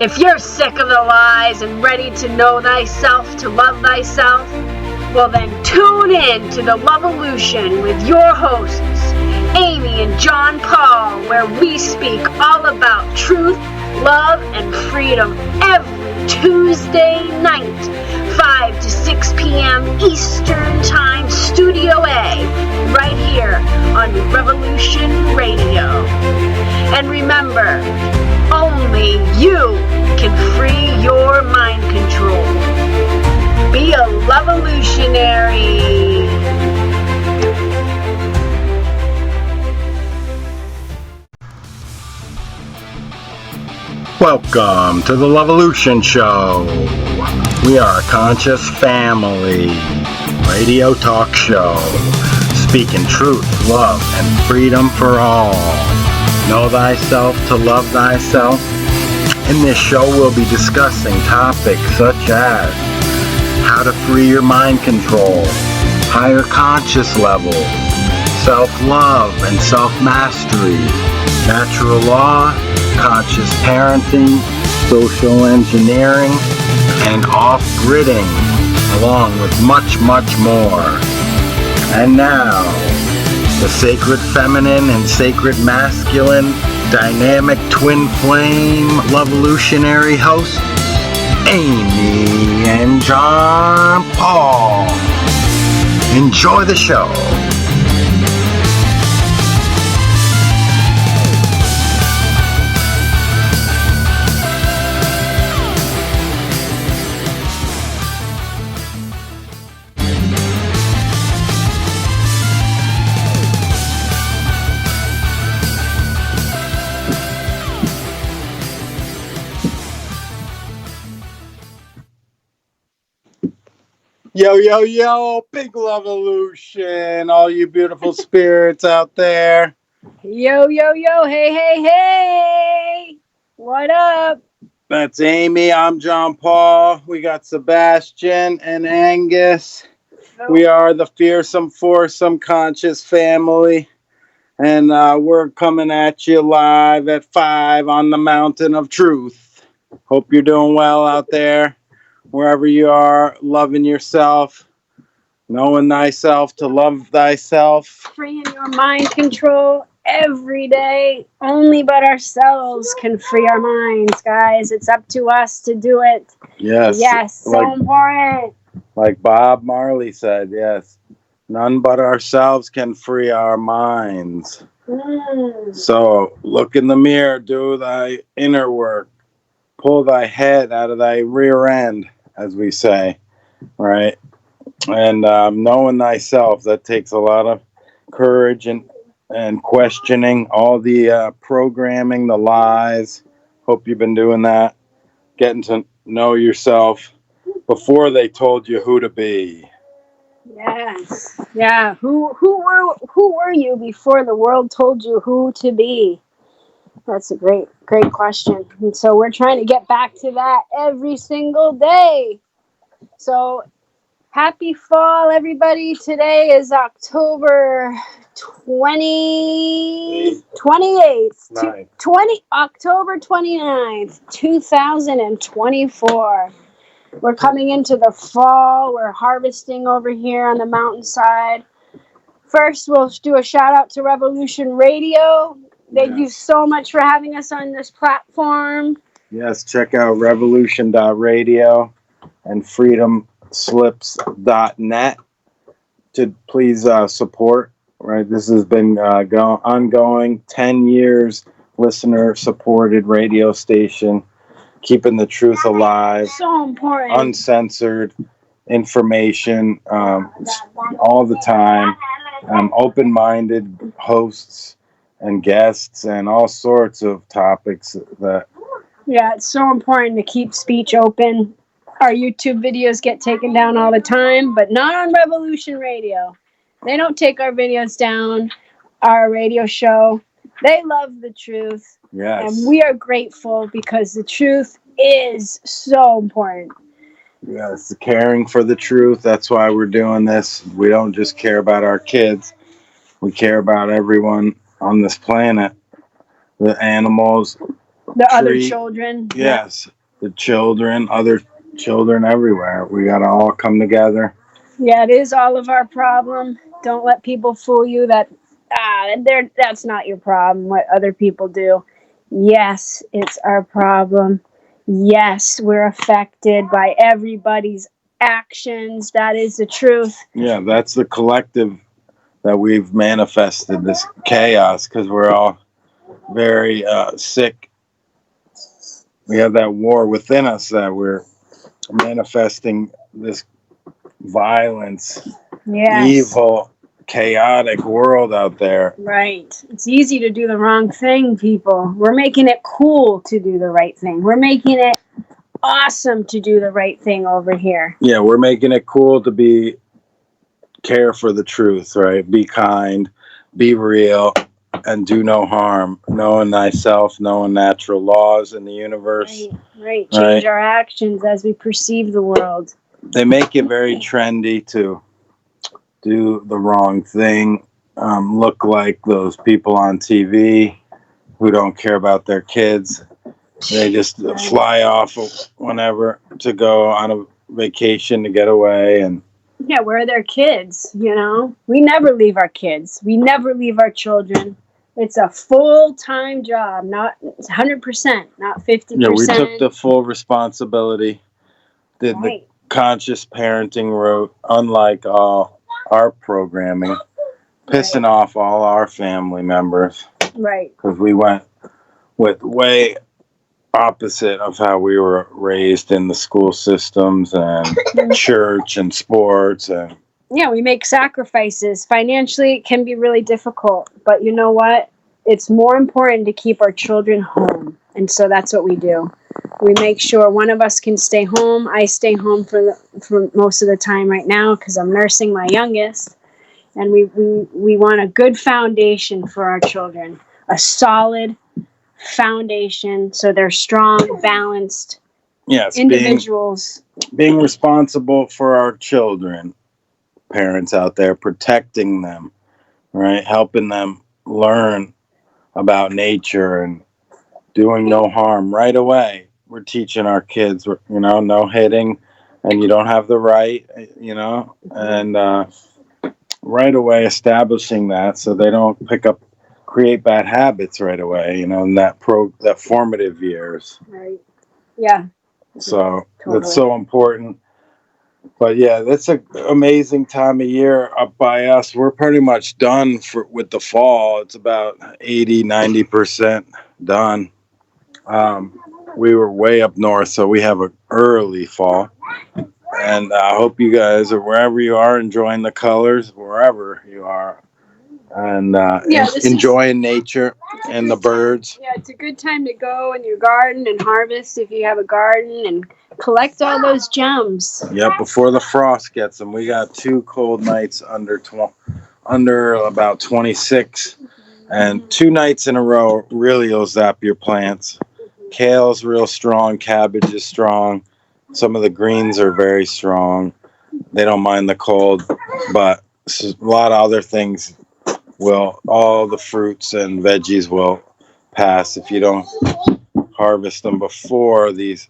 If you're sick of the lies and ready to know thyself, to love thyself, well then tune in to the Revolution with your hosts, Amy and John Paul, where we speak all about truth, love, and freedom every Tuesday night, 5 to 6 p.m. Eastern Time, Studio A, right here on Revolution Radio. And remember, only you can free your mind control. Be a revolutionary. Welcome to the Revolution Show. We are a conscious family radio talk show, speaking truth, love, and freedom for all. Know thyself to love thyself. In this show, we'll be discussing topics such as how to free your mind control, higher conscious level, self-love and self-mastery, natural law, conscious parenting, social engineering, and off-gridding, along with much, much more. And now, the sacred feminine and sacred masculine, dynamic twin flame, revolutionary hosts, Amy and John Paul. Enjoy the show. Yo, yo, yo, big revolution, all you beautiful spirits out there. Yo, yo, yo, hey, hey, hey. What up? That's Amy, I'm John Paul. We got Sebastian and Angus. We are the fearsome, foursome, conscious family. And we're coming at you live at 5 on the Mountain of Truth. Hope you're doing well out there. Wherever you are, loving yourself, knowing thyself to love thyself. Freeing your mind control every day. Only but ourselves can free our minds, guys. It's up to us to do it. Yes. Yes, so important. Like Bob Marley said, yes. None but ourselves can free our minds. So look in the mirror, do thy inner work. Pull thy head out of thy rear end, as we say, right? And knowing thyself, that takes a lot of courage and questioning all the programming, the lies. Hope you've been doing that. Getting to know yourself before they told you who to be. Yes. Yeah. Who were you before the world told you who to be? That's a great question. And so we're trying to get back to that every single day. So happy fall, everybody. Today is October 28th. October 29th, 2024. We're coming into the fall. We're harvesting over here on the mountainside. First, we'll do a shout out to Revolution Radio. Thank you so much for having us on this platform. Yes, check out Revolution.radio and freedomslips.net to please support. Right, this has been ongoing 10 years, listener-supported radio station, keeping the truth alive. So important. Uncensored information all the time. Open-minded hosts and guests and all sorts of topics that... Yeah, it's so important to keep speech open. Our YouTube videos get taken down all the time, but not on Revolution Radio. They don't take our videos down, our radio show. They love the truth. Yes. And we are grateful because the truth is so important. Yes, caring for the truth. That's why we're doing this. We don't just care about our kids. We care about everyone on this planet. The animals, The other children. Yes, the children, other children everywhere. We got to all come together. Yeah, it is all of our problem. Don't let people fool you that's not your problem, what other people do. Yes, it's our problem. Yes, we're affected by everybody's actions. That is the truth. Yeah, that's the collective that we've manifested, this chaos, because we're all very sick. We have that war within us that we're manifesting this violence, evil, chaotic world out there. Right. It's easy to do the wrong thing, people. We're making it cool to do the right thing. We're making it awesome to do the right thing over here. Yeah, we're making it cool to care for the truth, right? Be kind, be real, and do no harm. Knowing thyself, knowing natural laws in the universe. Right. Change our actions as we perceive the world. They make it very trendy to do the wrong thing, look like those people on TV who don't care about their kids. They just fly off whenever to go on a vacation to get away. And yeah, where are their kids, you know? We never leave our kids. We never leave our children. It's a full-time job, not 100%, not 50%. Yeah, we took the full responsibility. Did the conscious parenting route, unlike all our programming, pissing off all our family members. Right. Because we went with way opposite of how we were raised in the school systems and church and sports. And yeah, we make sacrifices. Financially, it can be really difficult. But you know what? It's more important to keep our children home. And so that's what we do. We make sure one of us can stay home. I stay home for most of the time right now because I'm nursing my youngest. And we want a good foundation for our children. A solid foundation so they're strong, balanced individuals. Being responsible for our children, parents out there, protecting them, right? Helping them learn about nature and doing no harm right away. We're teaching our kids, no hitting, and you don't have the right, and right away establishing that so they don't create bad habits right away, in that formative years. Right. Yeah. So that's so important. But yeah, that's an amazing time of year up by us. We're pretty much done with the fall. It's about 80-90% done. We were way up north, so we have an early fall. And I hope you guys are wherever you are enjoying the colors, wherever you are. And enjoying nature and the birds. Yeah, it's a good time to go in your garden and harvest if you have a garden and collect all those gems. Yep, before the frost gets them. We got 2 cold nights under about 26, and 2 nights in a row really will zap your plants. Kale's real strong, cabbage is strong. Some of the greens are very strong. They don't mind the cold, but a lot of other things all the fruits and veggies will pass if you don't harvest them before these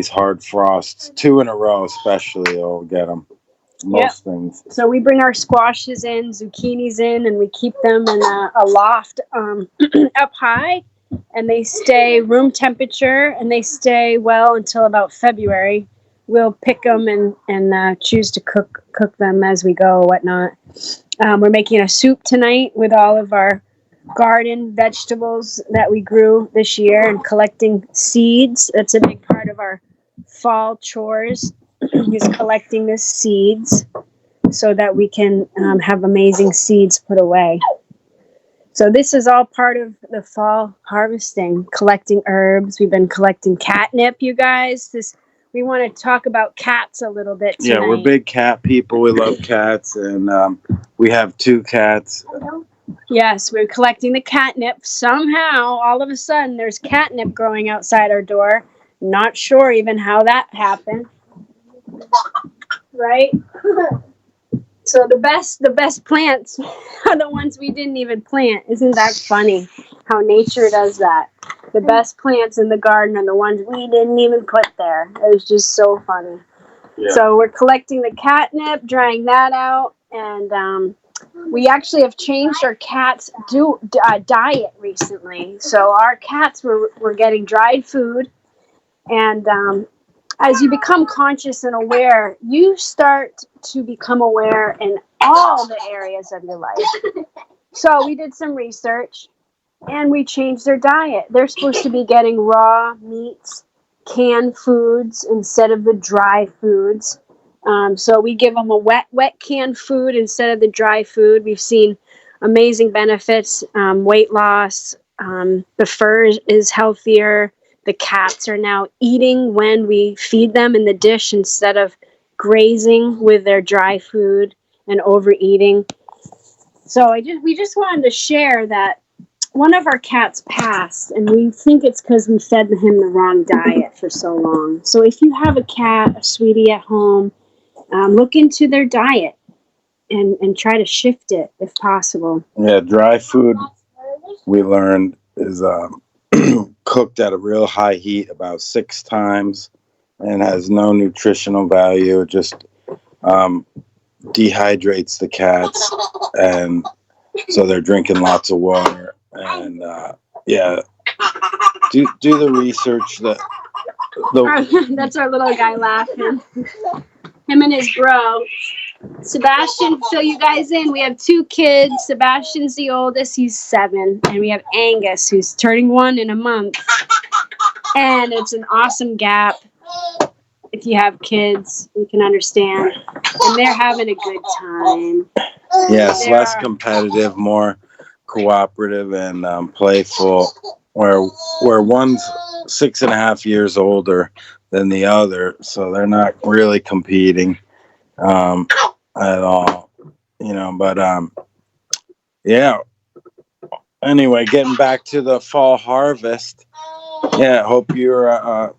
hard frosts. 2 in a row especially will get them. Most things. So we bring our squashes in, zucchinis in, and we keep them in a loft up high, and they stay room temperature, and they stay well until about February. We'll pick them and choose to cook them as we go, whatnot. We're making a soup tonight with all of our garden vegetables that we grew this year and collecting seeds. That's a big part of our fall chores, is collecting the seeds so that we can have amazing seeds put away. So this is all part of the fall harvesting, collecting herbs. We've been collecting catnip, you guys. We want to talk about cats a little bit tonight. Yeah, we're big cat people. We love cats, and we have 2 cats. Yes, we're collecting the catnip. Somehow, all of a sudden, there's catnip growing outside our door. Not sure even how that happened. Right? So the best plants are the ones we didn't even plant. Isn't that funny how nature does that? the best plants in the garden are the ones we didn't even put there. It was just so funny. Yeah. So we're collecting the catnip, drying that out, and we actually have changed our cats' diet recently. So our cats were getting dried food, and as you become conscious and aware, you start to become aware in all the areas of your life. So we did some research, and we changed their diet. They're supposed to be getting raw meats, canned foods instead of the dry foods. So we give them a wet canned food instead of the dry food. We've seen amazing benefits, weight loss. The fur is healthier. The cats are now eating when we feed them in the dish instead of grazing with their dry food and overeating. So we just wanted to share that one of our cats passed, and we think it's because we fed him the wrong diet for so long. So if you have a cat, a sweetie at home, look into their diet and try to shift it if possible. Yeah, dry food, we learned, is cooked at a real high heat about 6 times and has no nutritional value. It just dehydrates the cats, and so they're drinking lots of water. And do the research. That's our little guy laughing. Him and his bro. Sebastian, fill you guys in. We have 2 kids. Sebastian's the oldest. He's 7. And we have Angus, who's turning 1 in a month. And it's an awesome gap. If you have kids, you can understand. And they're having a good time. Yes, less competitive, more cooperative and playful. Where one's 6.5 years older than the other, so they're not really competing at all, but anyway, getting back to the fall harvest, hope you're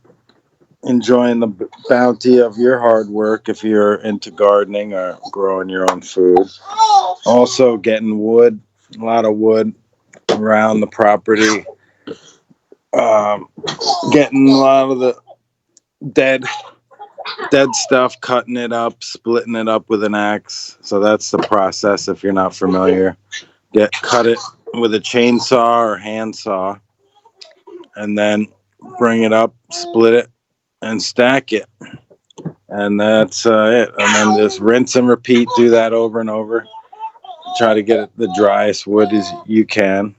enjoying the bounty of your hard work if you're into gardening or growing your own food. Also getting wood, a lot of wood around the property, getting a lot of the dead stuff, cutting it up, splitting it up with an axe. So that's the process if you're not familiar. Cut it with a chainsaw or handsaw, and then bring it up, split it, and stack it. And that's it. And then just rinse and repeat, do that over and over. Try to get it the driest wood as you can.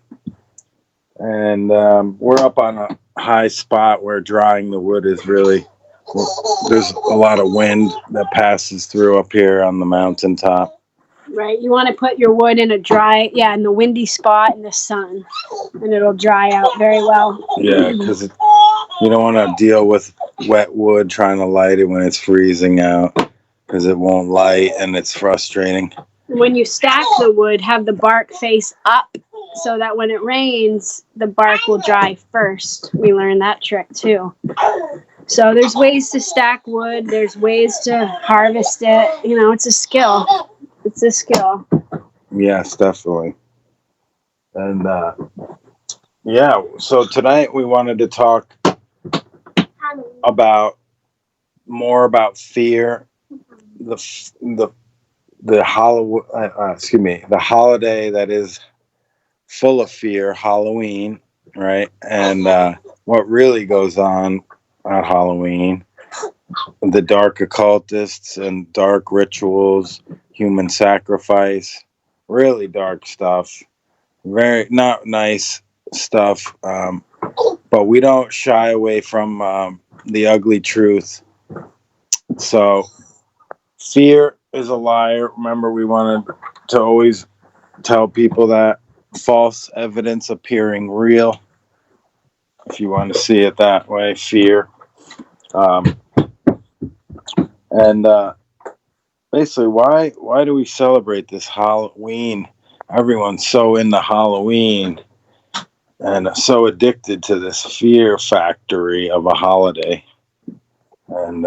And we're up on a high spot where drying the wood is really, there's a lot of wind that passes through up here on the mountaintop. Right, you want to put your wood in in the windy spot in the sun, and it'll dry out very well. Yeah, because you don't want to deal with wet wood trying to light it when it's freezing out, because it won't light and it's frustrating. When you stack the wood, have the bark face up so that when it rains, the bark will dry first. We learned that trick too. So there's ways to stack wood. There's ways to harvest it. It's a skill. It's a skill. Yes, definitely. And so tonight we wanted to talk about fear, the holiday that is full of fear, Halloween, right? And what really goes on at Halloween, the dark occultists and dark rituals, human sacrifice, really dark stuff, very not nice stuff, but we don't shy away from the ugly truth. So fear is a liar. Remember, we wanted to always tell people that. False evidence appearing real, if you want to see it that way. Fear. And basically, why do we celebrate this Halloween? Everyone's so into Halloween and so addicted to this fear factory of a holiday. And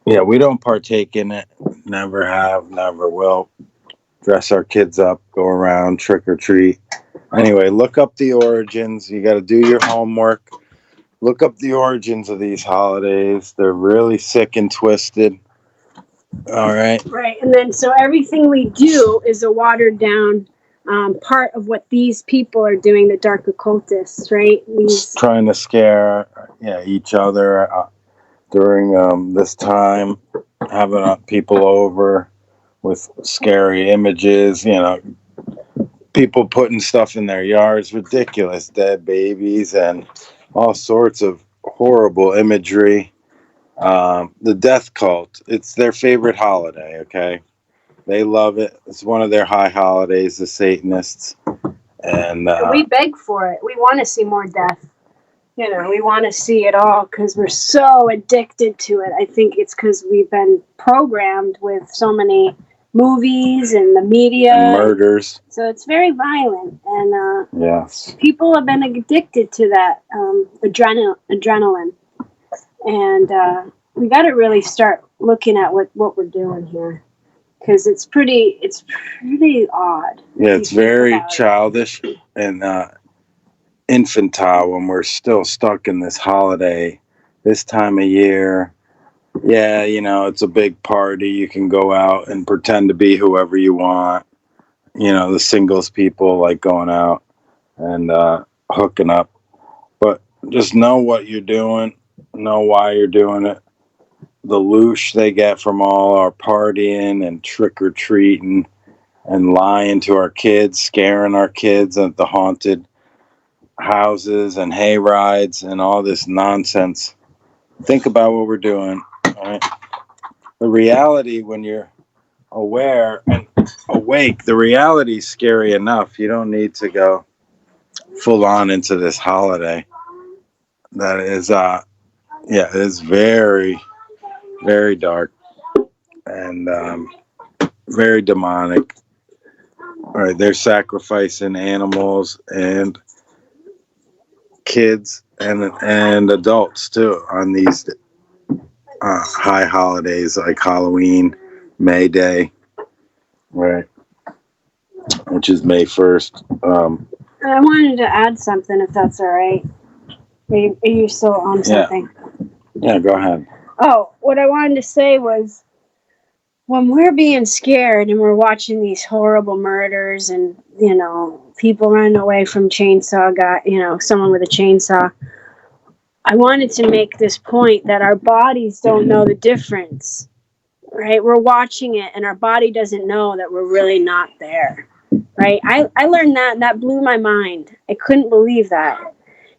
we don't partake in it. Never have, never will. Dress our kids up, go around, trick or treat. Anyway, look up the origins. You got to do your homework. Look up the origins of these holidays. They're really sick and twisted. All right. Right. And then so everything we do is a watered down part of what these people are doing, the dark occultists, right? Trying to scare each other during this time, having people over with scary images, people putting stuff in their yards, ridiculous, dead babies and all sorts of horrible imagery. The death cult, it's their favorite holiday, okay? They love it. It's one of their high holidays, the Satanists. And we beg for it. We want to see more death. We want to see it all because we're so addicted to it. I think it's because we've been programmed with so many movies and the media. And murders. So it's very violent. And yes, people have been addicted to that adrenaline. And we got to really start looking at what we're doing here. Because it's pretty odd. Yeah, it's very childish and infantile when we're still stuck in this holiday, this time of year. Yeah, it's a big party. You can go out and pretend to be whoever you want. The singles people like going out and hooking up. But just know what you're doing, know why you're doing it. The loosh they get from all our partying and trick-or-treating and lying to our kids, scaring our kids at the haunted houses and hay rides and all this nonsense. Think about what we're doing. All right? The reality, when you're aware and awake, the reality is scary enough. You don't need to go full on into this holiday. That is, it is very, very dark and very demonic. All right, they're sacrificing animals and kids and adults too on these high holidays like Halloween, May Day, right, which is May 1st. I wanted to add something, if that's all right. Are you still on something? Yeah, go ahead. Oh, what I wanted to say was, when we're being scared and we're watching these horrible murders and, people running away from someone with a chainsaw, I wanted to make this point that our bodies don't know the difference, right? We're watching it and our body doesn't know that we're really not there, right? I learned that and that blew my mind. I couldn't believe that.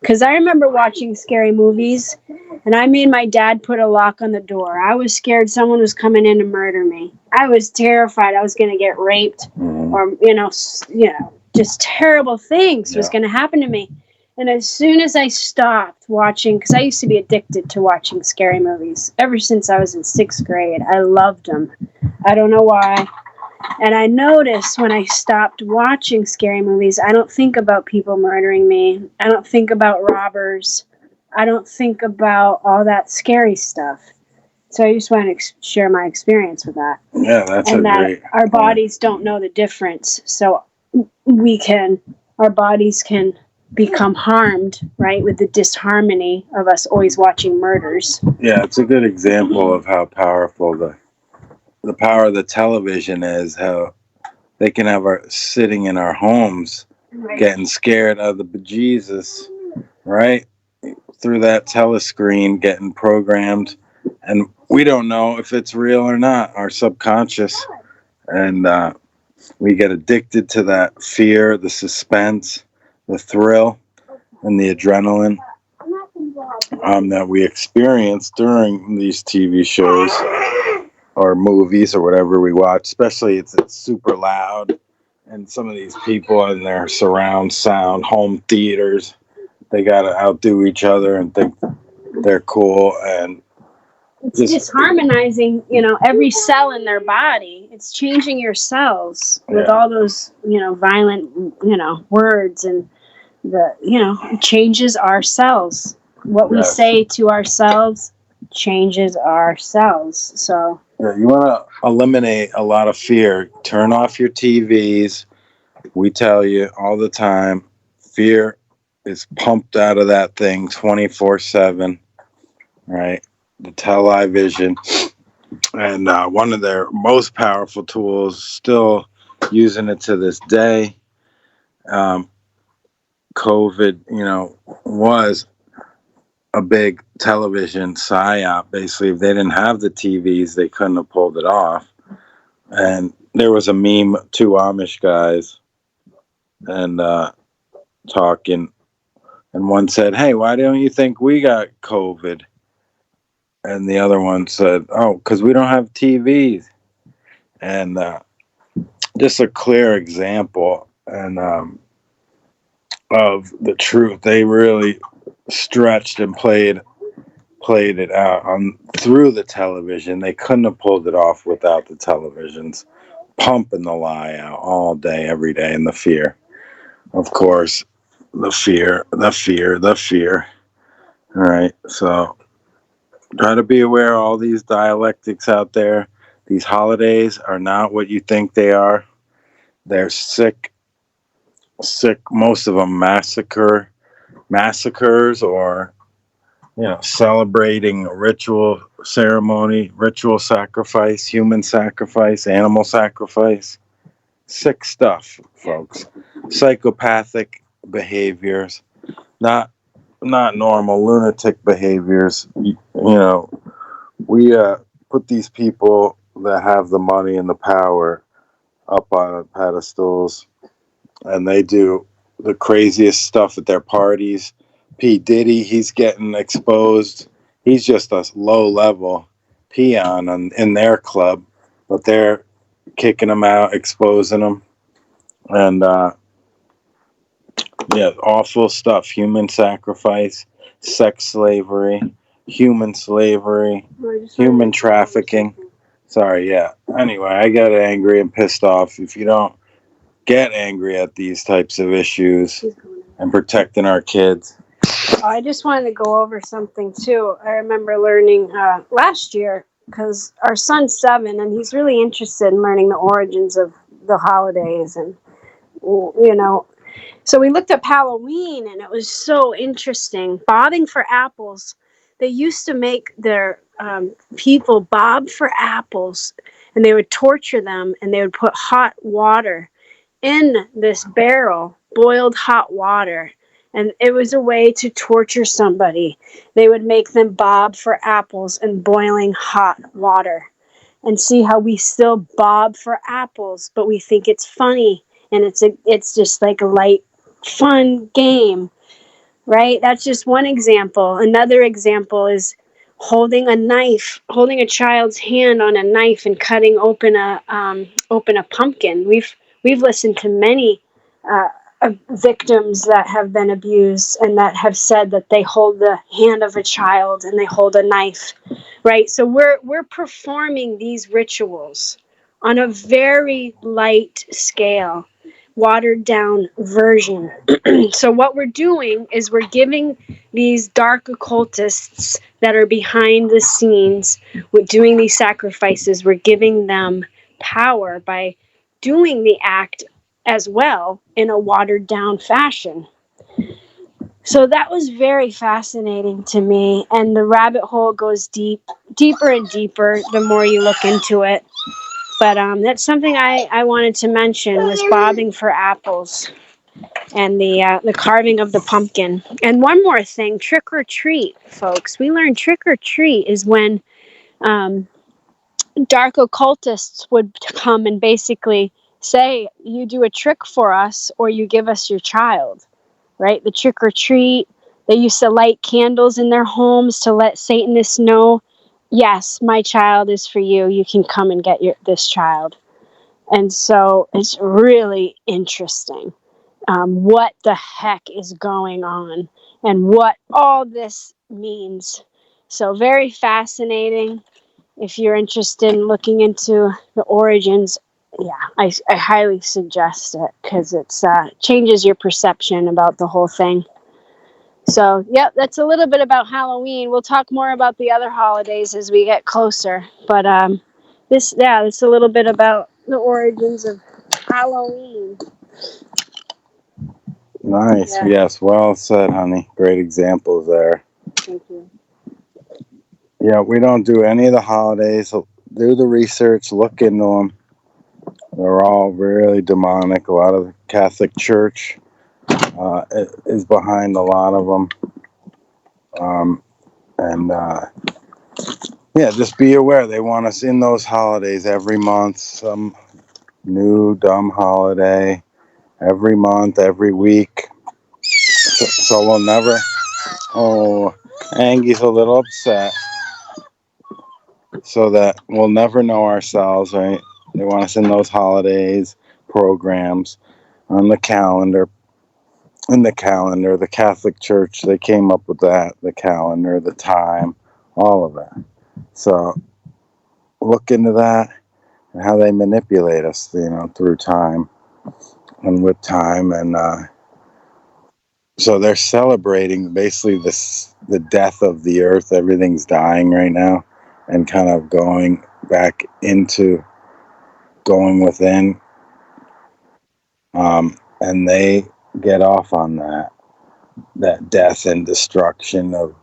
Because I remember watching scary movies, and I made my dad put a lock on the door. I was scared someone was coming in to murder me. I was terrified I was going to get raped, or just terrible things was going to happen to me. And as soon as I stopped watching, because I used to be addicted to watching scary movies ever since I was in 6th grade. I loved them. I don't know why. And I noticed when I stopped watching scary movies, I don't think about people murdering me. I don't think about robbers. I don't think about all that scary stuff. So I just want to share my experience with that. Yeah, that's and a that great our bodies don't know the difference. So our bodies can become harmed, right, with the disharmony of us always watching murders. Yeah, it's a good example of how powerful the power of the television is, how they can have our sitting in our homes, right, getting scared of the bejesus, right, through that telescreen, getting programmed, and we don't know if it's real or not, our subconscious, and we get addicted to that fear, the suspense, the thrill, and the adrenaline that we experience during these TV shows or movies or whatever we watch. Especially it's super loud, and some of these people in their surround sound home theaters, they gotta outdo each other and think they're cool, and it's disharmonizing, every cell in their body. It's changing your cells with all those, violent, words, and it changes our cells. What we say to ourselves changes our cells. So you want to eliminate a lot of fear. Turn off your TVs, We tell you all the time, fear is pumped out of that thing 24/7, right? The television. And one of their most powerful tools, still using it to this day, COVID, was a big television psyop. Basically, if they didn't have the TVs, they couldn't have pulled it off. And there was a meme, two Amish guys, and talking, and one said, "Hey, why don't you think we got COVID?" And the other one said, "Oh, because we don't have TVs." And just a clear example and of the truth. They really stretched and played it out through the television. They couldn't have pulled it off without the televisions pumping the lie out all day, every day, and the fear. Of course, the fear. All right, so try to be aware of all these dialectics out there. These holidays are not what you think they are. They're sick, most of them massacres, or celebrating ritual ceremony, ritual sacrifice, human sacrifice, animal sacrifice. Sick stuff, folks. Psychopathic behaviors, not normal lunatic behaviors. We put these people that have the money and the power up on pedestals, and they do the craziest stuff at their parties. P. Diddy, he's getting exposed. He's just a low-level peon in their club, but they're kicking him out, exposing him. And, awful stuff. Human sacrifice, sex slavery, human slavery, human trafficking. Sorry, yeah. Anyway, I got angry and pissed off. If you don't get angry at these types of issues and protecting our kids. I just wanted to go over something too. I remember learning last year, because our son's 7 and he's really interested in learning the origins of the holidays, and so we looked up Halloween, and it was so interesting. Bobbing for apples. They used to make their people bob for apples, and they would torture them, and they would put hot water in this barrel, boiled hot water. And it was a way to torture somebody. They would make them bob for apples in boiling hot water. And see how we still bob for apples, but we think it's funny. And it's just like a light, fun game, right? That's just one example. Another example is holding a child's hand on a knife and cutting open a pumpkin. We've listened to many victims that have been abused and that have said that they hold the hand of a child and they hold a knife, right? So we're performing these rituals on a very light scale, watered down version. So what we're doing is we're giving these dark occultists that are behind the scenes with doing these sacrifices, we're giving them power by doing the act as well in a watered down fashion. So that was very fascinating to me, and the rabbit hole goes deeper and deeper the more you look into it. But that's something I wanted to mention, was bobbing for apples and the carving of the pumpkin. And one more thing, trick or treat, folks. We learned trick or treat is when dark occultists would come and basically say, you do a trick for us or you give us your child, right? The trick or treat. They used to light candles in their homes to let Satanists know, yes, my child is for you. You can come and get this child. And so it's really interesting what the heck is going on and what all this means. So very fascinating. If you're interested in looking into the origins, I highly suggest it, because it changes your perception about the whole thing. So, that's a little bit about Halloween. We'll talk more about the other holidays as we get closer. But this a little bit about the origins of Halloween. Nice. Yeah. Yes. Well said, honey. Great examples there. Thank you. Yeah, we don't do any of the holidays. Do the research. Look into them. They're all really demonic. A lot of the Catholic Church is behind a lot of them. And yeah, just be aware. They want us in those holidays every month. Some new dumb holiday every month, every week. So we'll never. Oh, Angie's a little upset. So that we'll never know ourselves, right? They want us in those holidays, programs, on the calendar. In the calendar, the Catholic Church, they came up with that, the calendar, the time, all of that. So look into that and how they manipulate us, through time and with time. And so they're celebrating basically the death of the earth. Everything's dying right now and kind of going back into going within. And they get off on that death and destruction of,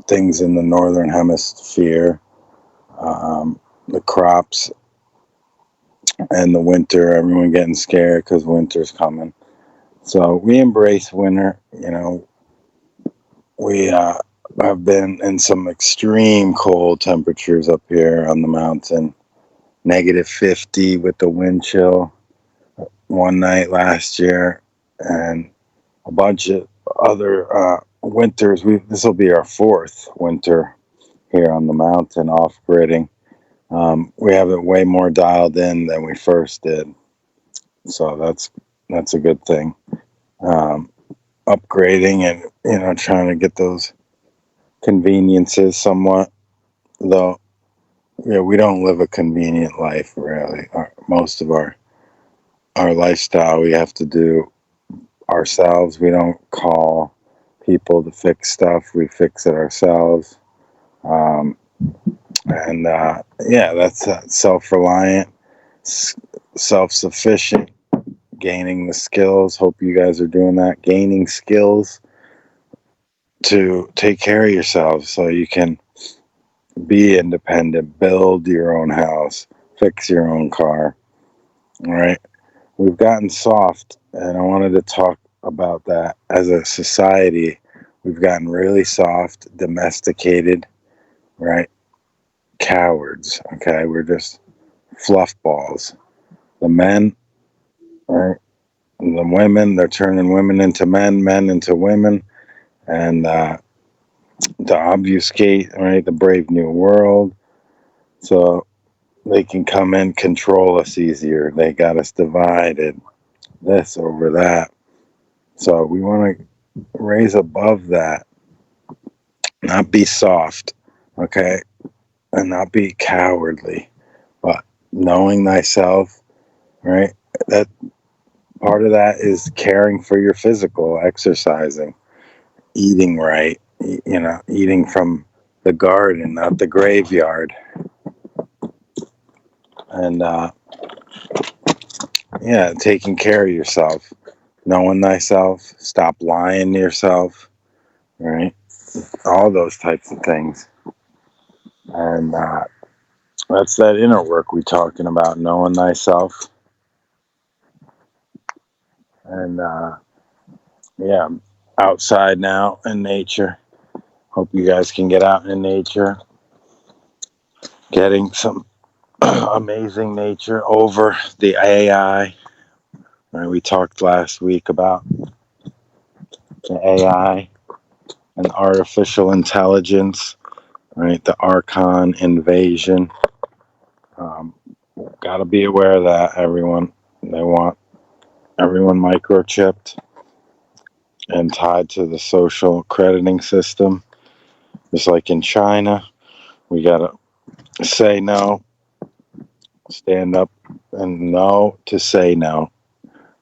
things in the northern hemisphere, the crops and the winter, everyone getting scared because winter's coming. So we embrace winter. We have been in some extreme cold temperatures up here on the mountain, -50 with the wind chill one night last year, and a bunch of other winters. This will be our 4th winter here on the mountain off-gridding. We have it way more dialed in than we first did, so that's a good thing. Upgrading and trying to get those conveniences somewhat, though. We don't live a convenient life really. Most of our lifestyle we have to do ourselves. We don't call people to fix stuff. We fix it ourselves. And that's self-reliant, self-sufficient, gaining the skills. Hope you guys are doing that. Gaining skills to take care of yourselves so you can be independent, build your own house, fix your own car. All right. We've gotten soft, and I wanted to talk about that. As a society, we've gotten really soft, domesticated, right? Cowards, okay? We're just fluff balls. The men, right? And the women, they're turning women into men, men into women, and to obfuscate, right, the brave new world. So they can come in, control us easier. They got us divided, this over that. So we want to raise above that, not be soft, okay, and not be cowardly, but knowing thyself, right? That part of that is caring for your physical, exercising, eating right, eating from the garden, not the graveyard. And taking care of yourself, knowing thyself, stop lying to yourself, right? All those types of things. And that's that inner work we're talking about, knowing thyself. And outside now in nature. Hope you guys can get out in nature, getting some amazing nature over the AI. Right, we talked last week about the AI and artificial intelligence, right? The Archon invasion. Got to be aware of that, everyone. They want everyone microchipped and tied to the social crediting system. Just like in China, we got to say no, stand up and know to say no.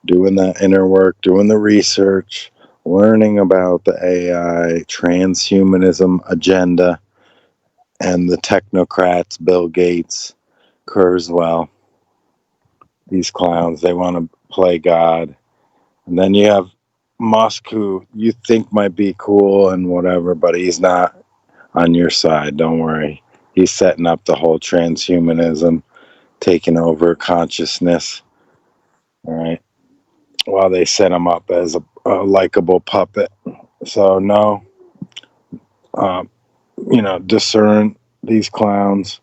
Doing that inner work, doing the research, learning about the AI, transhumanism agenda, and the technocrats, Bill Gates, Kurzweil. These clowns, they want to play God And then you have Musk, who you think might be cool and whatever, but he's not on your side. Don't worry. He's setting up the whole transhumanism, taking over consciousness. All right. Well, they set him up as a likable puppet. So, no, discern these clowns.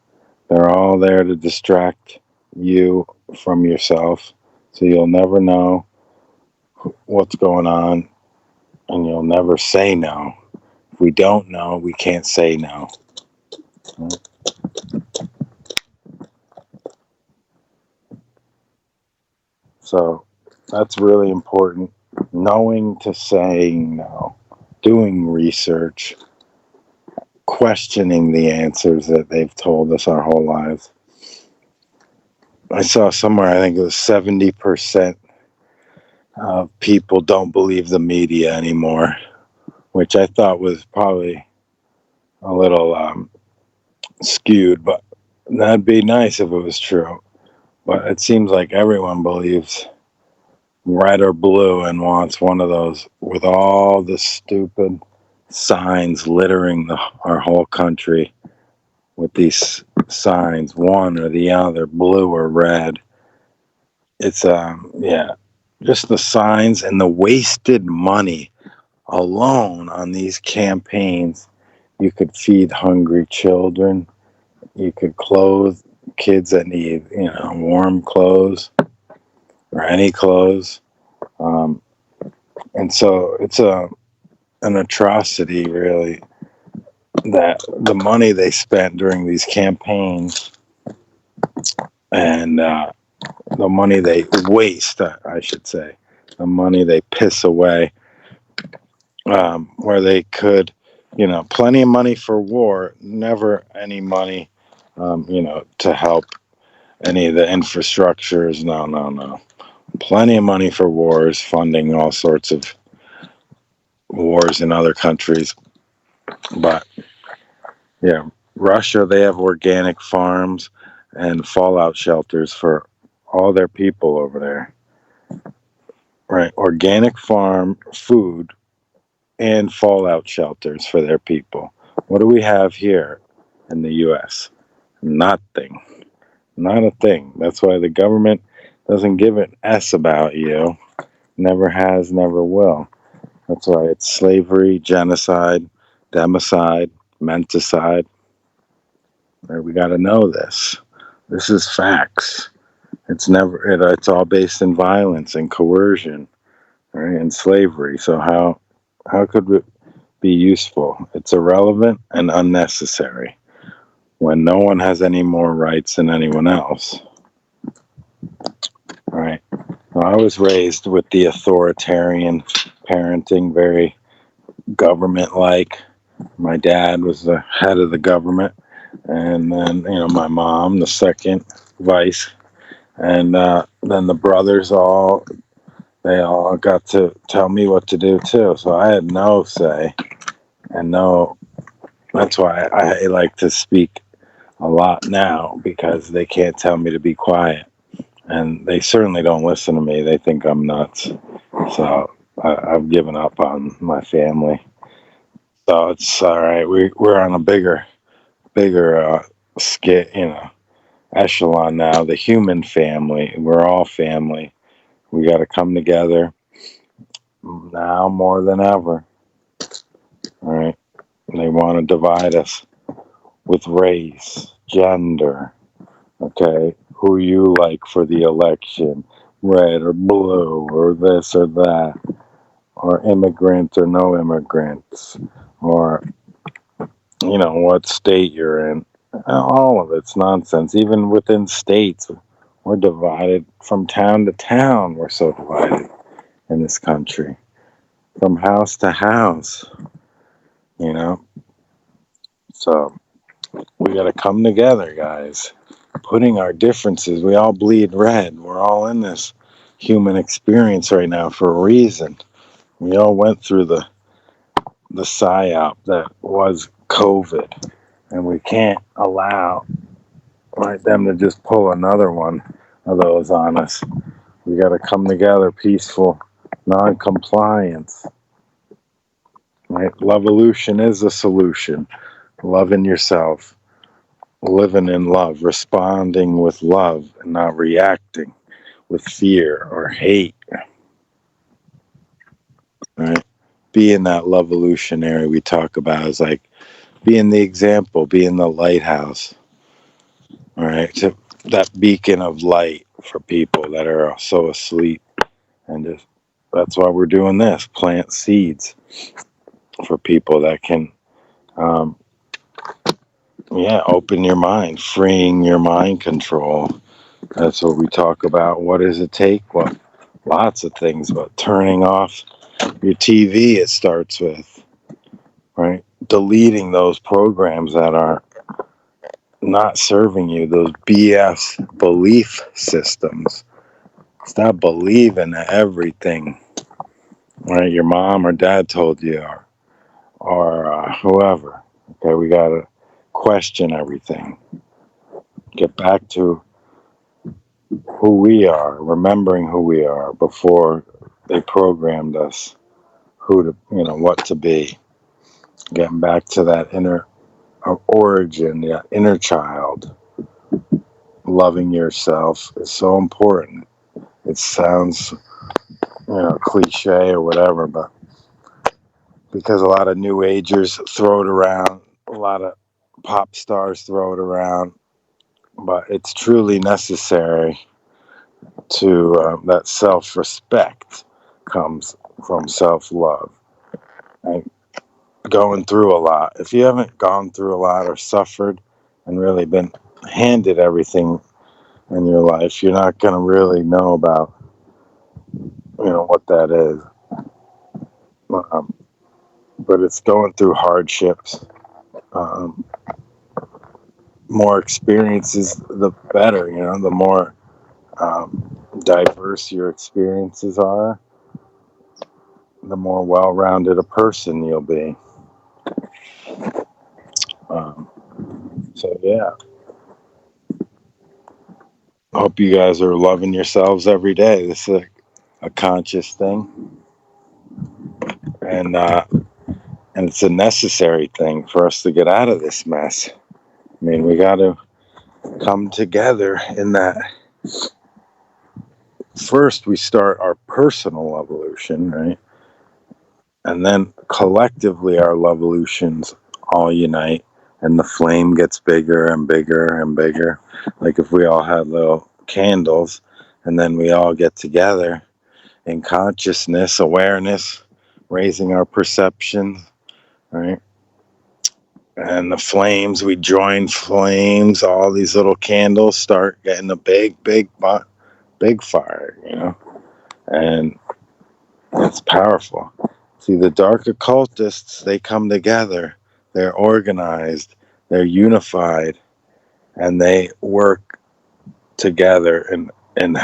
They're all there to distract you from yourself. So you'll never know what's going on, and you'll never say no. If we don't know, we can't say no. So that's really important. Knowing to say no, doing research, questioning the answers that they've told us our whole lives. I saw somewhere, I think it was 70% of people don't believe the media anymore, which I thought was probably a little skewed, but that'd be nice if it was true. But it seems like everyone believes red or blue and wants one of those, with all the stupid signs littering our whole country with these signs, one or the other, blue or red. It's just the signs and the wasted money alone on these campaigns. You could feed hungry children. You could clothe kids that need, warm clothes or any clothes. And so it's an atrocity, really, that the money they spent during these campaigns and the money they waste, I should say, the money they piss away, where they could, plenty of money for war, never any money, to help any of the infrastructures. No. Plenty of money for wars, funding all sorts of wars in other countries. But, Russia, they have organic farms and fallout shelters for all their people over there. Right, organic farm, food, and fallout shelters for their people. What do we have here in the U.S.? Nothing. Not a thing. That's why the government doesn't give an S about you. Never has, never will. That's why it's slavery, genocide, democide, menticide. Right, we got to know this. This is facts. It's all based in violence and coercion, right, and slavery. So how could it be useful? It's irrelevant and unnecessary when no one has any more rights than anyone else. Right. Well, I was raised with the authoritarian parenting, very government-like. My dad was the head of the government, and then my mom, the second vice, and then the brothers they all got to tell me what to do too. So I had no say, and that's why I like to speak a lot now, because they can't tell me to be quiet. And they certainly don't listen to me. They think I'm nuts. So I've given up on my family. So it's all right. We're on a bigger echelon now. The human family. We're all family. We got to come together now more than ever. All right. They want to divide us with race, gender. Okay. Who you like for the election, red or blue, or this or that, or immigrant or no immigrants, or what state you're in. All of it's nonsense. Even within states, we're divided from town to town. We're so divided in this country, from house to house. So we got to come together, guys. Putting our differences, we all bleed red. We're all in this human experience right now for a reason. We all went through the psyop that was COVID, and we can't allow them to just pull another one of those on us. We got to come together, peaceful, non-compliance. Right? Love-olution is a solution. Loving yourself, living in love, responding with love, and not reacting with fear or hate. Right? Being that love-olutionary we talk about is like being the example, being the lighthouse. All right, so that beacon of light for people that are so asleep, and that's why we're doing this: plant seeds for people that can, open your mind, freeing your mind control. That's what we talk about. What does it take? Well, lots of things, but turning off your TV. It starts with right, deleting those programs that are not serving you, those BS belief systems. Stop believing everything, right? Your mom or dad told you, or whoever. Okay, we gotta question everything. Get back to who we are, remembering who we are before they programmed us what to be. Getting back to that inner origin, that inner child. Loving yourself is so important. It sounds, cliche or whatever, but because a lot of new agers throw it around, a lot of pop stars throw it around, but it's truly necessary to that self-respect comes from self-love and going through a lot. If you haven't gone through a lot or suffered and really been handed everything in your life, you're not going to really know about what that is. But it's going through hardships. More experiences, the better. The more diverse your experiences are, the more well-rounded a person you'll be. So yeah, hope you guys are loving yourselves every day. This is a conscious thing, and it's a necessary thing for us to get out of this mess. I mean, we got to come together in that. First, we start our personal evolution, right? And then collectively, our evolutions all unite, and the flame gets bigger and bigger and bigger. Like if we all had little candles, and then we all get together in consciousness, awareness, raising our perception, right? And the flames, we join flames, all these little candles start getting a big fire, and it's powerful. See, the dark occultists, they come together, they're organized, they're unified, and they work together, and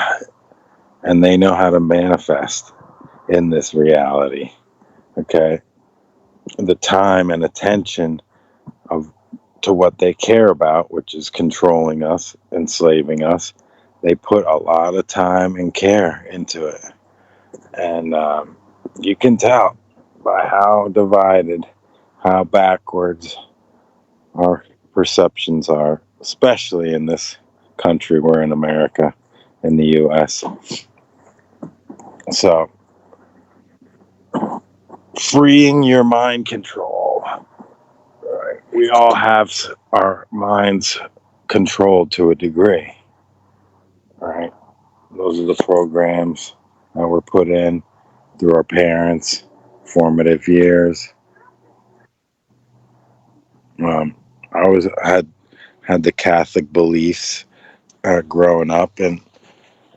they know how to manifest in this reality. Okay, the time and attention to what they care about, which is controlling us, enslaving us, they put a lot of time and care into it, and you can tell by how divided, how backwards our perceptions are, especially in this country. We're in America, in the U.S. So, freeing your mind control. Right. We all have our minds controlled to a degree. Right. Those are the programs that were put in through our parents, formative years. I had the Catholic beliefs growing up, and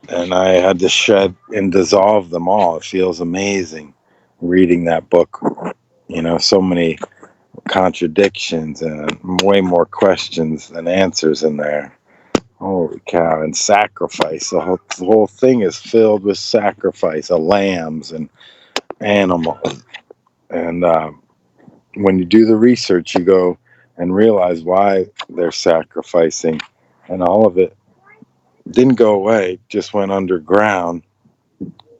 I had to shed and dissolve them all. It feels amazing reading that book. So many contradictions and way more questions than answers in there. Holy cow! And sacrifice. The whole thing is filled with sacrifice of lambs and animals. And when you do the research, you go and realize why they're sacrificing, and all of it didn't go away, just went underground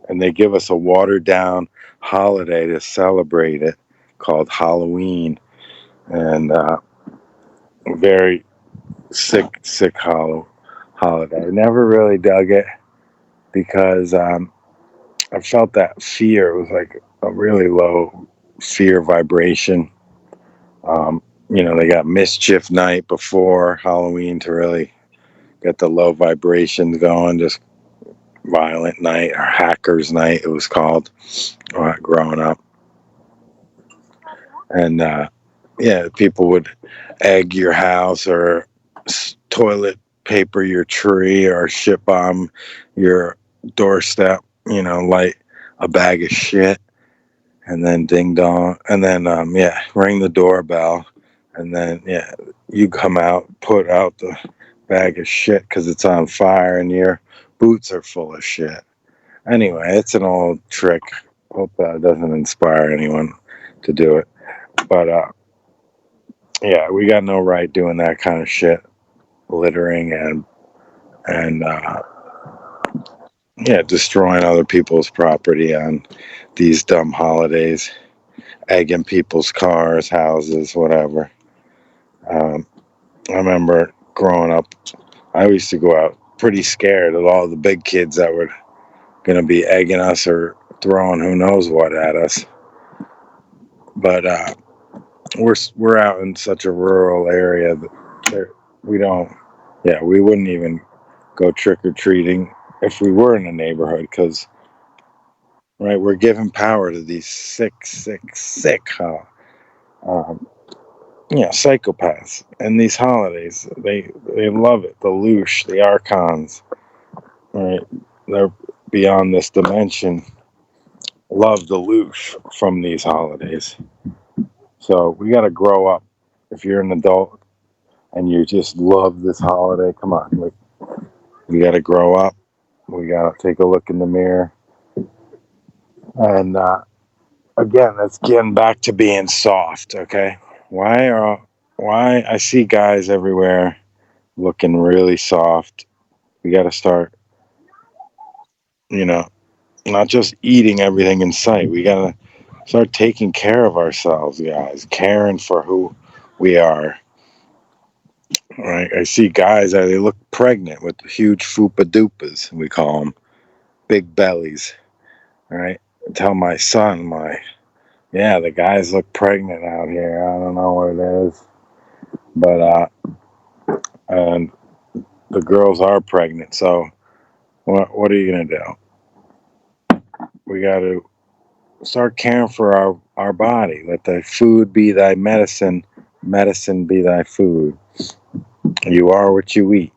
and they give us a watered down holiday to celebrate it called Halloween. And very sick holiday. I never really dug it because I felt that fear. It was like a really low fear vibration. They got mischief night before Halloween to really get the low vibrations going. Just violent night, or hackers night it was called growing up. And people would egg your house or toilet paper your tree or shit bomb your doorstep, light a bag of shit, and then ding dong, and then ring the doorbell, and then you come out, put out the bag of shit because it's on fire and your boots are full of shit. Anyway, it's an old trick. Hope that doesn't inspire anyone to do it. But we got no right doing that kind of shit, littering and destroying other people's property on these dumb holidays, egging people's cars, houses, whatever. I remember growing up, I used to go out pretty scared of all the big kids that were going to be egging us or throwing who knows what at us. But we're out in such a rural area that we wouldn't even go trick-or-treating if we were in a neighborhood, because we're giving power to these sick psychopaths. And these holidays, they love it. The LUTION, the archons, right? They're beyond this dimension. Love the LUTION from these holidays. So we got to grow up. If you're an adult and you just love this holiday, come on. We got to grow up. We got to take a look in the mirror. And again, that's getting back to being soft, okay? Why I see guys everywhere looking really soft. We got to start, not just eating everything in sight. We got to start taking care of ourselves, guys, caring for who we are. Right? I see guys that they look pregnant with huge fupa dupas, we call them, big bellies. Right? I tell my son, the guys look pregnant out here. I don't know what it is, but and the girls are pregnant. So what are you gonna do? We got to start caring for our body. Let thy food be thy medicine, medicine be thy food. You are what you eat.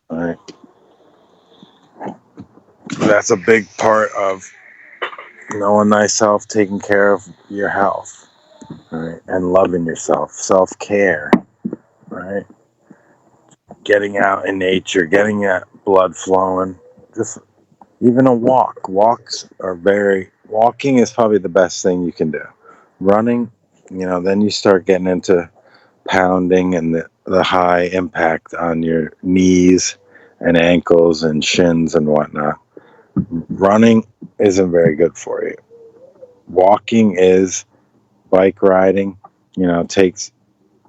All right. That's a big part of knowing thyself, taking care of your health, right? And loving yourself, self-care, right? Getting out in nature, getting that blood flowing, just even a walk. Walking is probably the best thing you can do. Running, then you start getting into pounding and the high impact on your knees and ankles and shins and whatnot. Running isn't very good for you. Walking is, bike riding, is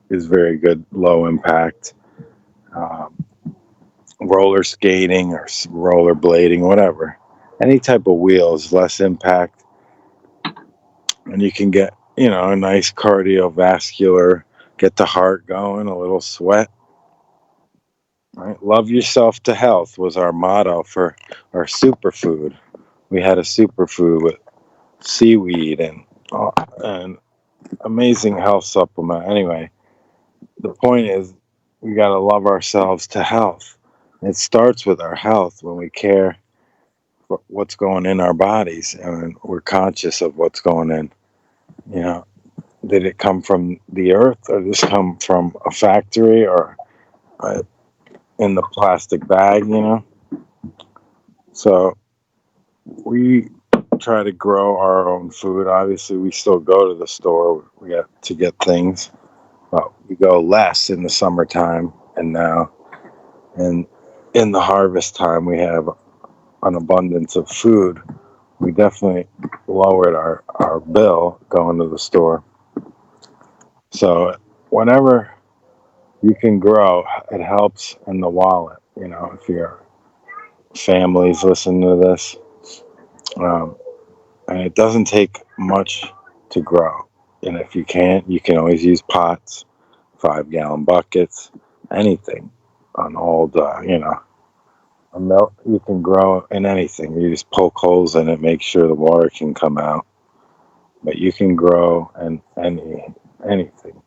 very good, low impact. Roller skating or roller blading, whatever. Any type of wheels, less impact. And you can get, a nice cardiovascular, get the heart going, a little sweat. Right? Love yourself to health was our motto for our superfood. We had a superfood with seaweed and amazing health supplement. Anyway, the point is we got to love ourselves to health. It starts with our health when we care for what's going in our bodies and we're conscious of what's going in. Did it come from the earth or just come from a factory or in the plastic bag, So we try to grow our own food. Obviously, we still go to the store. We got to get things, but we go less in the summertime and now. And in the harvest time, we have an abundance of food, we definitely lowered our bill going to the store. So whenever you can grow, it helps in the wallet. If your family's listening to this, and it doesn't take much to grow. And if you can't, you can always use pots, 5-gallon buckets, anything. An old, a milk, you can grow in anything. You just poke holes in it, make sure the water can come out. But you can grow in anything.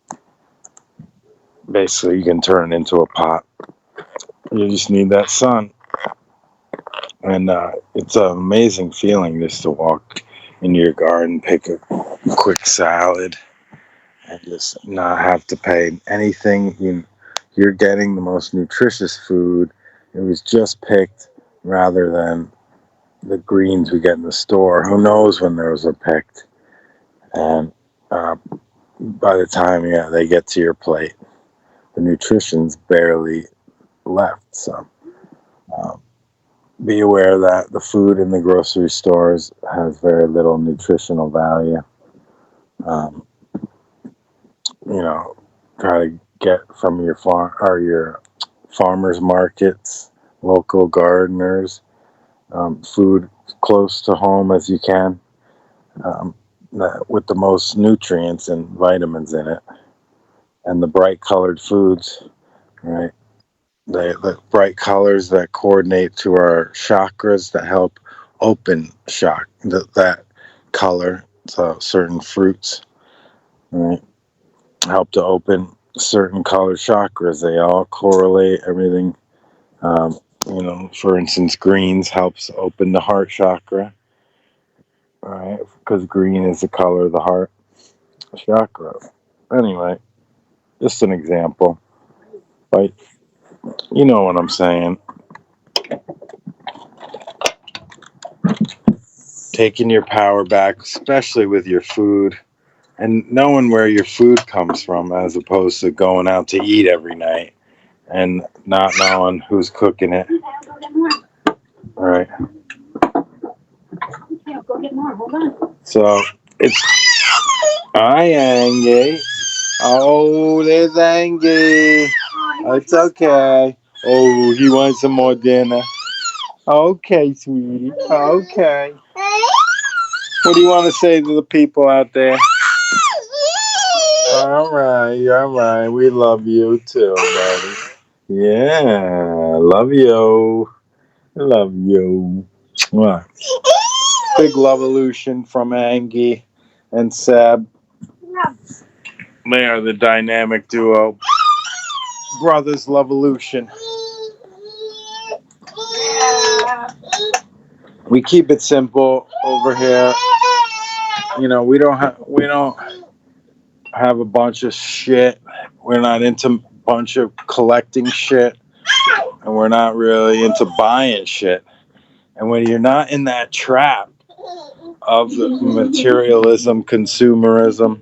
Basically, you can turn it into a pot. You just need that sun. And it's an amazing feeling just to walk into your garden, pick a quick salad, and just not have to pay anything. You're getting the most nutritious food. It was just picked rather than the greens we get in the store. Who knows when those are picked? And by the time they get to your plate, the nutrition's barely left. So be aware that the food in the grocery stores has very little nutritional value. Try to get from your farm or your farmers markets, local gardeners, food close to home as you can, with the most nutrients and vitamins in it, and the bright colored foods, right? The bright colors that coordinate to our chakras that help open that color. So certain fruits, right, help to open certain color chakras. They all correlate everything. For instance, greens helps open the heart chakra, right? Because green is the color of the heart chakra. Anyway, just an example. Like, you know what I'm saying. Taking your power back, especially with your food, and knowing where your food comes from, as opposed to going out to eat every night and not knowing who's cooking it. All right. Yeah, go get more. Hold on. So it's hi, Angie. Oh, there's Angie. It's okay. Oh, he wants some more dinner. Okay, sweetie. Okay. What do you want to say to the people out there? All right. We love you too, buddy. Yeah, love you. What? Big Love-A-Lution from Angie and Seb. They are the dynamic duo. Brothers Love-A-Lution. We keep it simple over here. We don't have a bunch of shit. We're not into a bunch of collecting shit, and we're not really into buying shit. And when you're not in that trap of materialism, consumerism,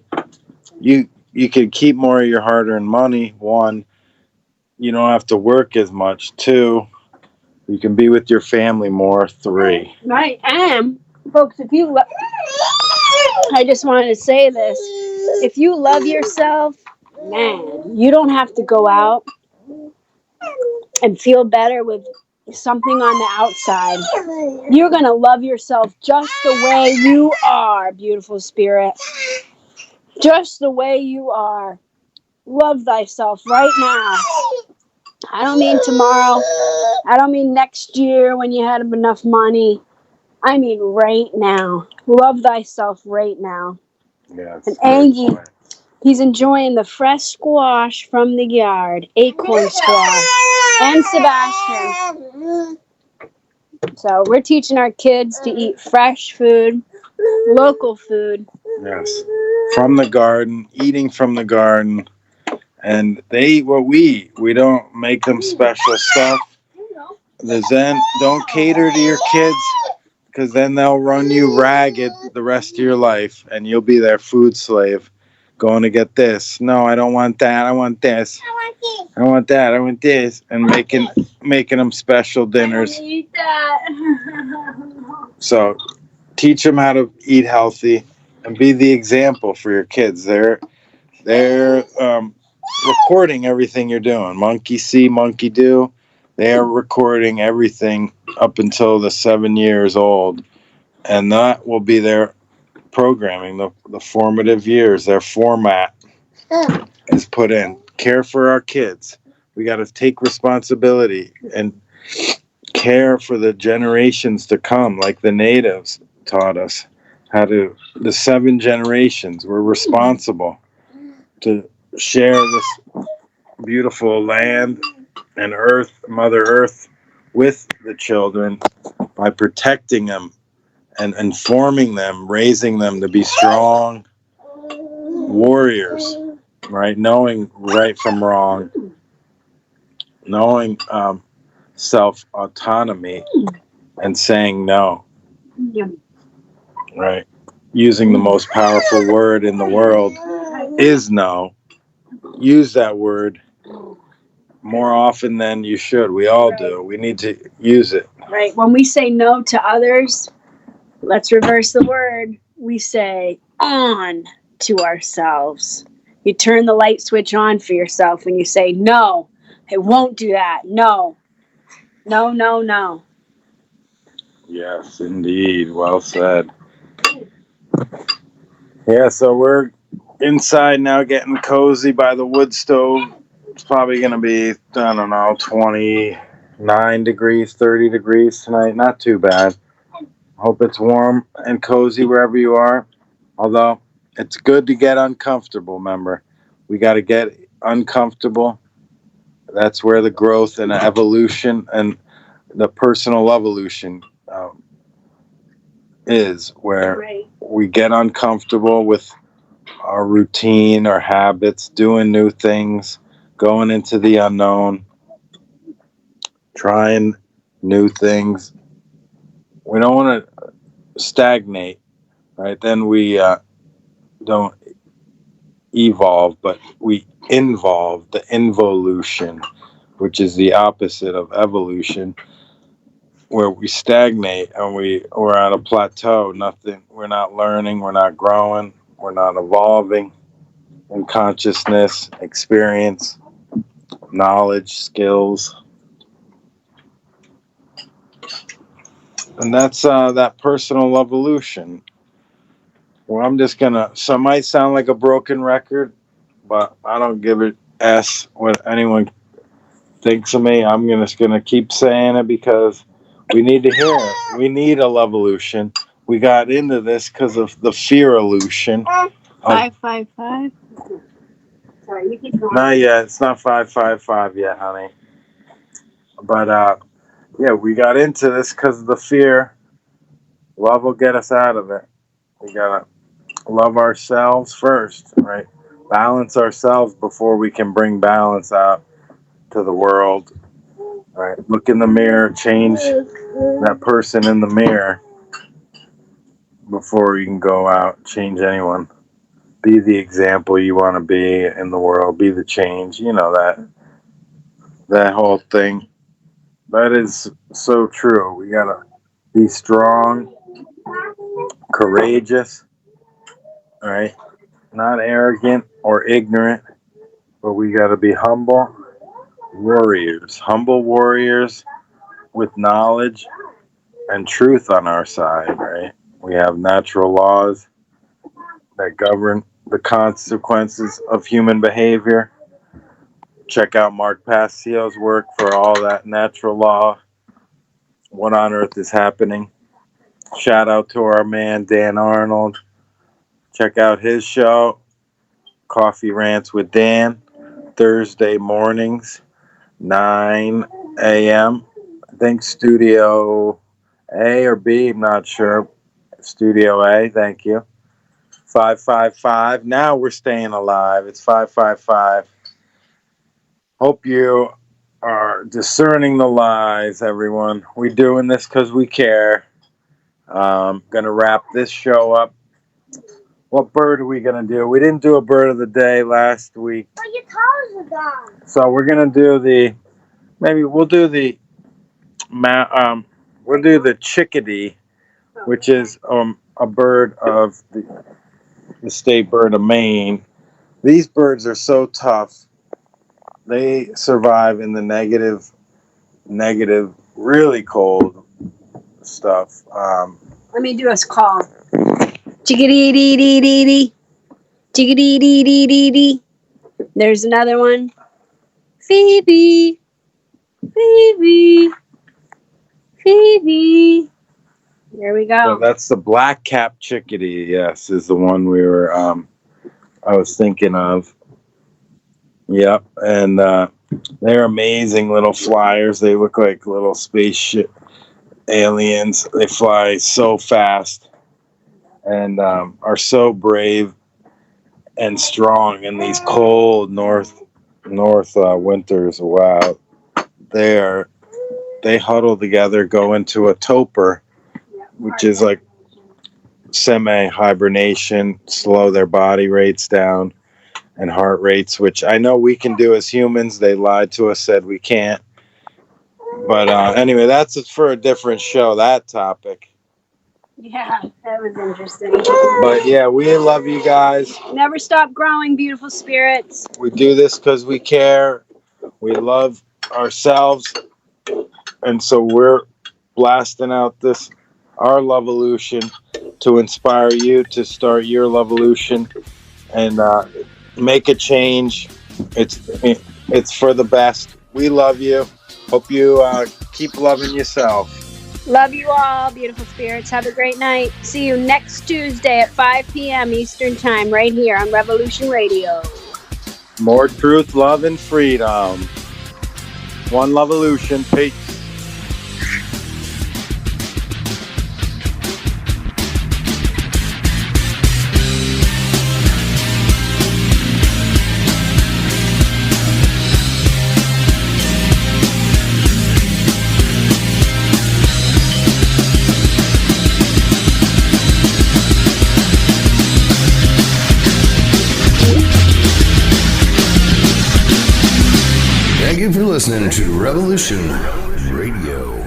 you can keep more of your hard-earned money. 1, you don't have to work as much. 2, you can be with your family more. 3. Right, and folks, I just wanted to say this. If you love yourself, man, you don't have to go out and feel better with something on the outside. You're going to love yourself just the way you are, beautiful spirit. Just the way you are. Love thyself right now. I don't mean tomorrow. I don't mean next year when you had enough money. I mean right now. Love thyself right now. Yes. And Angie, he's enjoying the fresh squash from the yard, acorn squash, and Sebastian. So we're teaching our kids to eat fresh food, local food. Yes. From the garden, eating from the garden. And they eat what we eat. We don't make them special stuff. Don't cater to your kids, because then they'll run you ragged the rest of your life, and you'll be their food slave. going to get this. No, I don't want that. I want this. I want this. I want that. I want this. And making them special dinners. I eat that. So teach them how to eat healthy and be the example for your kids. They're recording everything you're doing. Monkey see, monkey do. They are recording everything up until the 7 years old. And that will be their programming, the formative years. Their format is put in. Care for our kids. We got to take responsibility and care for the generations to come, like the natives taught us how to. The 7 generations, we're responsible to share this beautiful land and earth, Mother Earth, with the children by protecting them and informing them, raising them to be strong warriors, right? Knowing right from wrong, knowing self-autonomy, and saying no, right? Using the most powerful word in the world is no. Use that word more often than you should. We all do. We need to use it. Right. When we say no to others, let's reverse the word. We say on to ourselves. You turn the light switch on for yourself when you say, no, I won't do that. No. No, no, no. Yes, indeed. Well said. Yeah, so we're inside now getting cozy by the wood stove. It's probably going to be, I don't know, 29 degrees, 30 degrees tonight. Not too bad. Hope it's warm and cozy wherever you are. Although, it's good to get uncomfortable, remember. We got to get uncomfortable. That's where the growth and evolution and the personal evolution is, where we get uncomfortable with our routine, our habits, doing new things, going into the unknown, trying new things. We don't want to stagnate, right? Then we don't evolve, but we involve, the involution, which is the opposite of evolution, where we stagnate and we're at a plateau. Nothing. We're not learning. We're not growing. We're not evolving in consciousness, experience, knowledge, skills. And that's that personal evolution. Well, I'm just gonna. So it might sound like a broken record, but I don't give it s what anyone thinks of me. I'm just gonna keep saying it because we need to hear it. We need a evolution. We got into this because of the fear illusion. 555. Sorry, you keep going. Not yet. It's not 555 yet, honey. But yeah, we got into this because of the fear. Love will get us out of it. We gotta love ourselves first, right? Balance ourselves before we can bring balance out to the world. Right? Look in the mirror, change that person in the mirror before you can go out, change anyone. Be the example you want to be in the world. Be the change. You know that whole thing. That is so true. We gotta be strong, courageous, right? Not arrogant or ignorant, but we gotta be humble warriors. Humble warriors with knowledge and truth on our side, right? We have natural laws that govern the consequences of human behavior. Check out Mark Passio's work for all that natural law. What on earth is happening? Shout out to our man Dan Arnold. Check out his show, Coffee Rants with Dan, Thursday mornings, 9 a.m. I think Studio A or B, I'm not sure. Studio A, thank you. 555. Now we're staying alive. It's 555. Hope you are discerning the lies, everyone. We're doing this because we care. Gonna wrap this show up What bird are we going to do? We didn't do a bird of the day last week. But your toes are gone. So we're going to do we'll do the chickadee, which is a bird of the state bird of Maine. These birds are so tough. They survive in the negative, really cold stuff. Let me do a call. Chickadee-dee-dee-dee-dee. Chickadee-dee-dee-dee-dee. There's another one. Phoebe. Phoebe. Phoebe. There we go. So that's the black-capped chickadee, yes, is the one we were, I was thinking of. Yep, and they're amazing little flyers. They look like little spaceship aliens. They fly so fast and are so brave and strong in these cold north winters. Wow, they huddle together, go into a torpor, which is like semi-hibernation, slow their body rates down and heart rates, which I know we can do as humans. They lied to us, said we can't. But anyway, that's for a different show, that topic. Yeah, that was interesting. But yeah, we love you guys. Never stop growing, beautiful spirits. We do this because we care. We love ourselves. And so we're blasting out our Lovolution to inspire you to start your Lovolution and make a change. It's for the best. We love you. Hope you keep loving yourself. Love you all, beautiful spirits. Have a great night. See you next Tuesday at 5 p.m. Eastern Time right here on Revolution Radio. More truth, love, and freedom. One Lovolution. Peace. Thank you for listening to Revolution Radio.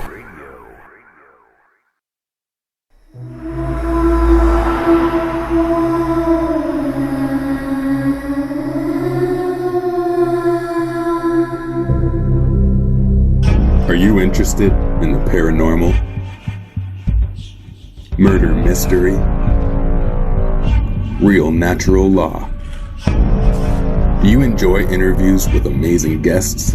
Are you interested in the paranormal, murder mystery, real natural law? Do you enjoy interviews with amazing guests